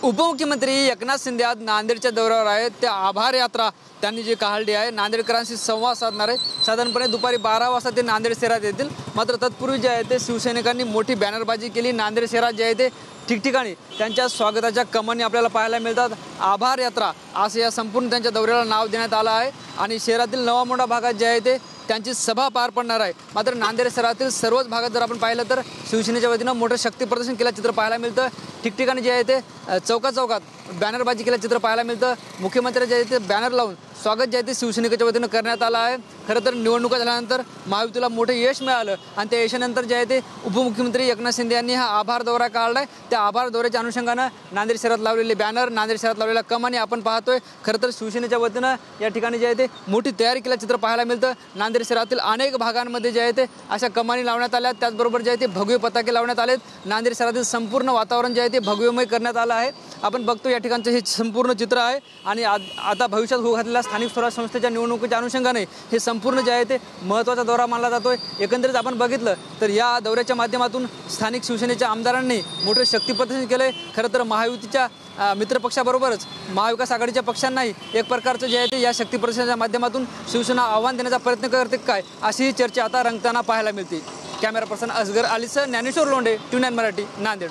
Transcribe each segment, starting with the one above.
उपमुख्यमंत्री एकनाथ शिंदे आज नांदेडच्या दौऱ्यावर आहेत। त्या आभार यात्रा त्यांनी जी काढली आहे नांदेडकरांशी संवाद साधणार आहे। साधारणपणे दुपारी 12 वाजता ते नांदेड शहरात येतील। मात्र तत्पूर्वी जे आहे ते शिवसैनिकांनी मोठी बॅनरबाजी केली। नांदेड शहरात जे आहे ते ठिकठिकाणी त्यांच्या स्वागताच्या कमानी आपल्याला पाहायला मिळतात। आभार यात्रा असं या संपूर्ण त्यांच्या दौऱ्याला नाव देण्यात आलं आहे आणि शहरातील नवा मोंढा भागात जे आहे ते त्यांची सभा पार पडणार आहे। मात्र नांदेड शहरातील सर्वच भागात जर आपण पाहिलं तर शिवसेनेच्या वतीनं मोठं शक्ती प्रदर्शन केलं चित्र पाहायला मिळतं। ठिकठिकाणी जे आहे ते चौकात बॅनरबाजी केलं चित्र पाहायला मिळतं। मुख्यमंत्री जे आहे ते बॅनर लावून स्वागत जे आहे ते शिवसैनिकाच्या वतीनं करण्यात आलं आहे। खरं तर निवडणुका झाल्यानंतर महायुतीला मोठं यश मिळालं आणि त्या यशानंतर जे आहे ते उपमुख्यमंत्री एकनाथ शिंदे यांनी हा आभार दौरा काढला आहे। त्या आभार दौऱ्याच्या अनुषंगानं नांदेड शहरात लावलेले बॅनर, नांदेड शहरात लावलेल्या कमानी आपण पाहतोय। खरं तर शिवसेनेच्या वतीनं या ठिकाणी जे आहे ते मोठी तयारी केलं चित्र पाहायला मिळतं। नांदेड शहरातील अनेक भागांमध्ये जे आहे ते अशा कमानी लावण्यात आल्या। त्याचबरोबर जे आहे ते भगवे पताके लावण्यात आलेत। नांदेड शहरातील संपूर्ण वातावरण जे आहे ते भगवेमय करण्यात आलं आहे। आपण बघतो या ठिकाणचं हे संपूर्ण चित्र आहे आणि आता भविष्यात होऊ घातलेल्या स्थानिक स्वराज्य संस्थेच्या निवडणुकीच्या अनुषंगाने हे संपूर्ण जे आहे ते महत्त्वाचा दौरा मानला जातोय। एकंदरीत आपण बघितलं तर या दौऱ्याच्या माध्यमातून स्थानिक शिवसेनेच्या आमदारांनी मोठं शक्ती प्रदर्शन केलंय। खरं तर महायुतीच्या मित्रपक्षाबरोबरच महाविकास आघाडीच्या पक्षांनाही एक प्रकारचं जे आहे ते या शक्ती प्रदर्शनाच्या माध्यमातून शिवसेना आव्हान देण्याचा प्रयत्न करते काय अशी चर्चा आता रंगताना पाहायला मिळते। कॅमेरा पर्सन असगर अलीसह ज्ञानेश्वर लोंढे, TUNE9 मराठी, नांदेड।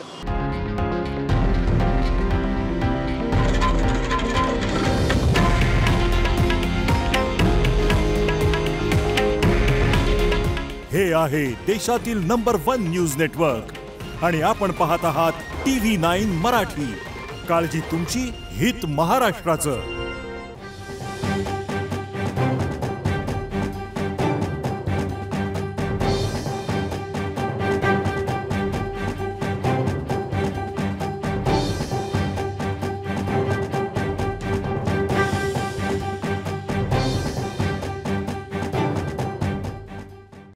हे आहे देशातील नंबर 1 न्यूज नेटवर्क आणि आपण पाहत आहात TV9 मराठी। काळजी तुमची, हित महाराष्ट्राचं।